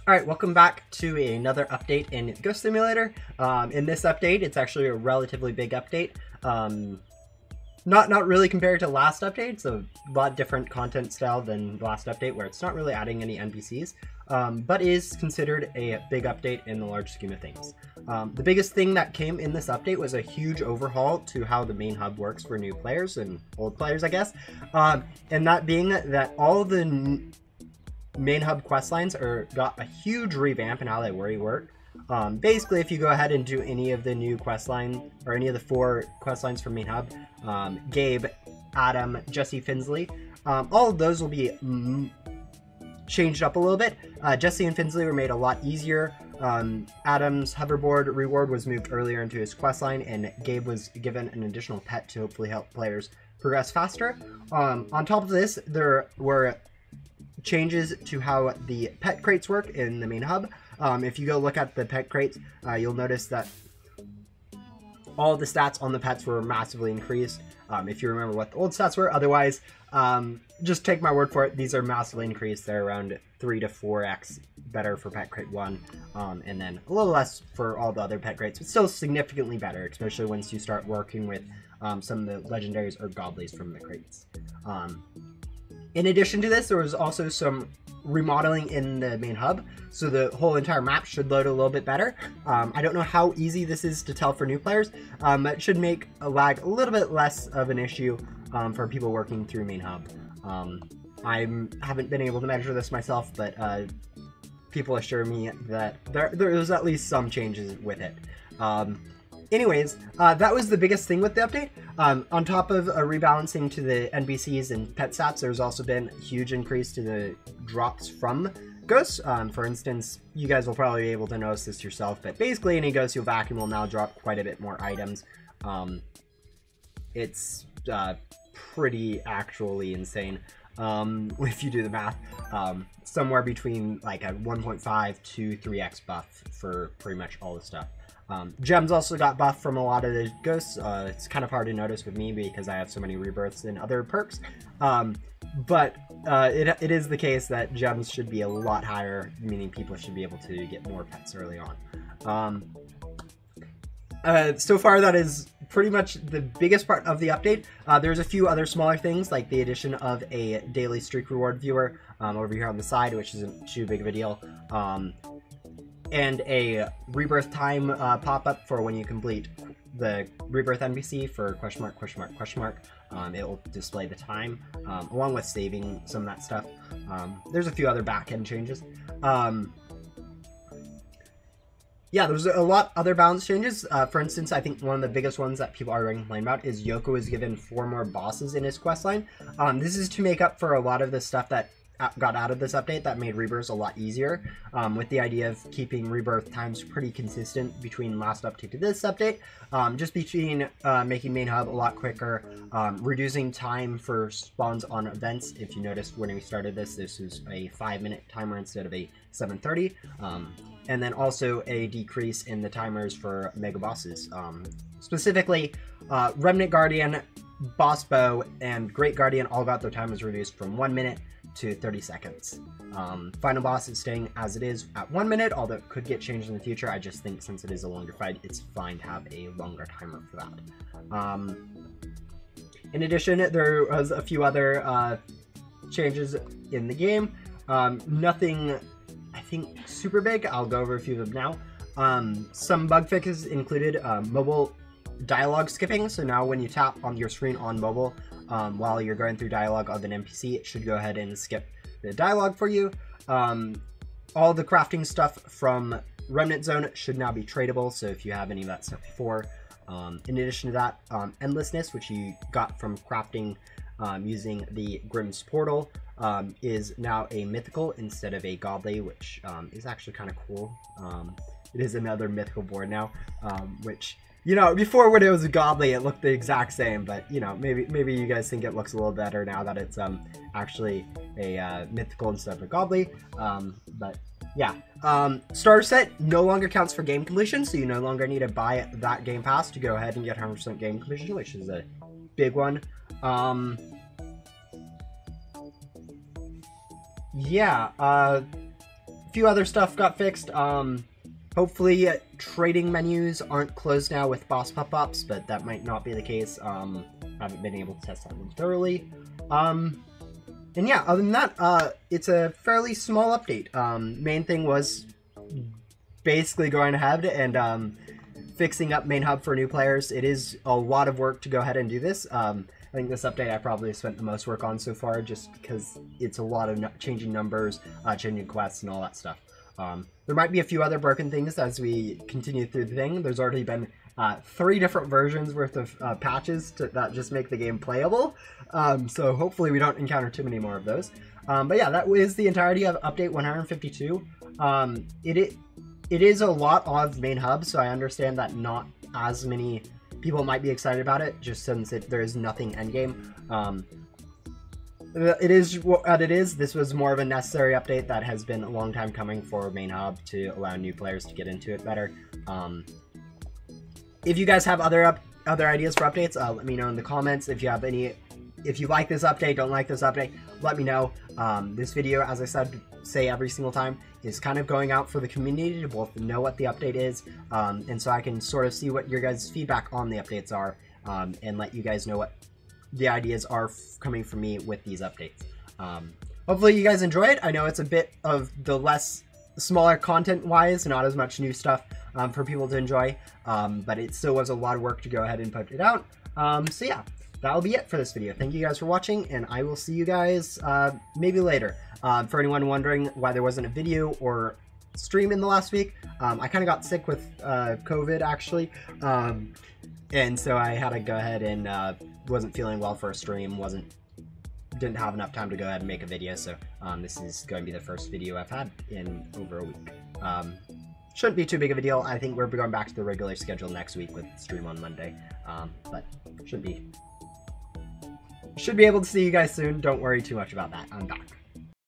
Alright, welcome back to another update in Ghost Simulator. In this update, it's actually a relatively big update. Not really compared to last update. It's a lot different content style than last update, where it's not really adding any NPCs, but is considered a big update in the large scheme of things. The biggest thing that came in this update was a huge overhaul to how the main hub works for new players and old players, I guess. And that being that all the main hub quest lines got a huge revamp in how they work. Basically, if you go ahead and do any of the new quest line or any of the 4 quest lines from main hub, Gabe, Adam, Jesse, Finsley, all of those will be changed up a little bit. Jesse and Finsley were made a lot easier. Adam's hoverboard reward was moved earlier into his quest line, and Gabe was given an additional pet to hopefully help players progress faster. On top of this, there were changes to how the pet crates work in the main hub. If you go look at the pet crates, you'll notice that all the stats on the pets were massively increased. If you remember what the old stats were, otherwise, just take my word for it. These are massively increased. They're around 3 to 4x better for pet crate 1, and then a little less for all the other pet crates, but still significantly better, especially once you start working with some of the legendaries or godlies from the crates. In addition to this, there was also some remodeling in the main hub, so the whole entire map should load a little bit better. I don't know how easy this is to tell for new players, but it should make a lag a little bit less of an issue for people working through main hub. I haven't been able to measure this myself, but people assure me that there's at least some changes with it. Anyways, that was the biggest thing with the update. On top of a rebalancing to the NPCs and pet stats, there's also been a huge increase to the drops from ghosts. For instance, you guys will probably be able to notice this yourself, but basically any ghost you vacuum will now drop quite a bit more items. It's pretty actually insane if you do the math. Somewhere between like a 1.5 to 3x buff for pretty much all the stuff. Gems also got buffed from a lot of the ghosts. It's kind of hard to notice with me because I have so many rebirths and other perks. But it is the case that gems should be a lot higher, meaning people should be able to get more pets early on. So far, that is pretty much the biggest part of the update. There's a few other smaller things, like the addition of a daily streak reward viewer over here on the side, which isn't too big of a deal. And a rebirth time pop-up for when you complete the rebirth NPC for question mark, question mark, question mark. It will display the time, along with saving some of that stuff. There's a few other back-end changes. Yeah, there's a lot other balance changes. For instance, I think one of the biggest ones that people are going to complain about is Yoko is given 4 more bosses in his questline. This is to make up for a lot of the stuff that got out of this update that made rebirths a lot easier, with the idea of keeping rebirth times pretty consistent between last update to this update, just between making main hub a lot quicker, reducing time for spawns on events. If you noticed when we started this was a 5-minute timer instead of a 7:30, and then also a decrease in the timers for mega bosses. Specifically, Remnant Guardian, Boss Bow, and Great Guardian all got their timers reduced from 1 minute to 30 seconds. Final boss is staying as it is at 1 minute, although it could get changed in the future. I just think since it is a longer fight, it's fine to have a longer timer for that. In addition, there was a few other changes in the game. Nothing, I think, super big. I'll go over a few of them now. Some bug fixes included mobile dialogue skipping. So now when you tap on your screen on mobile, while you're going through dialogue of an NPC, it should go ahead and skip the dialogue for you. All the crafting stuff from Remnant Zone should now be tradable, so if you have any of that stuff before. In addition to that, Endlessness, which you got from crafting using the Grimm's Portal, is now a mythical instead of a godly, which is actually kind of cool. It is another mythical board now, which, you know, before when it was godly, it looked the exact same, but, you know, maybe you guys think it looks a little better now that it's actually a mythical instead of a godly. But yeah, starter set no longer counts for game completion, so you no longer need to buy that game pass to go ahead and get 100% game completion, which is a big one. Yeah, few other stuff got fixed. Hopefully trading menus aren't closed now with boss pop-ups, but that might not be the case. Haven't been able to test that one thoroughly. And yeah, other than that, it's a fairly small update. Main thing was basically going ahead and fixing up main hub for new players. It is a lot of work to go ahead and do this. I think this update I probably spent the most work on so far, just because it's a lot of changing numbers, changing quests, and all that stuff. There might be a few other broken things as we continue through the thing. There's already been 3 different versions worth of patches that just make the game playable. So hopefully we don't encounter too many more of those. But yeah, that is the entirety of update 152. It is a lot of main hub, so I understand that not as many people might be excited about it, just since there is nothing endgame. It is what it is. This was more of a necessary update that has been a long time coming for main hub to allow new players to get into it better. If you guys have other ideas for updates, let me know in the comments. If you have any, if you like this update, don't like this update, let me know. This video, as I say every single time, is kind of going out for the community to both know what the update is, and so I can sort of see what your guys' feedback on the updates are, and let you guys know what the ideas are coming from me with these updates. Hopefully you guys enjoy it. I know it's a bit of the smaller content-wise, not as much new stuff for people to enjoy, but it still was a lot of work to go ahead and put it out. So yeah, that'll be it for this video. Thank you guys for watching, and I will see you guys maybe later. For anyone wondering why there wasn't a video or stream in the last week, I kind of got sick with COVID actually, and so I had to go ahead and wasn't feeling well for a stream, didn't have enough time to go ahead and make a video, so this is going to be the first video I've had in over a week. Shouldn't be too big of a deal. I think we're going back to the regular schedule next week with stream on Monday, but should be able to see you guys soon. Don't worry too much about that. I'm back.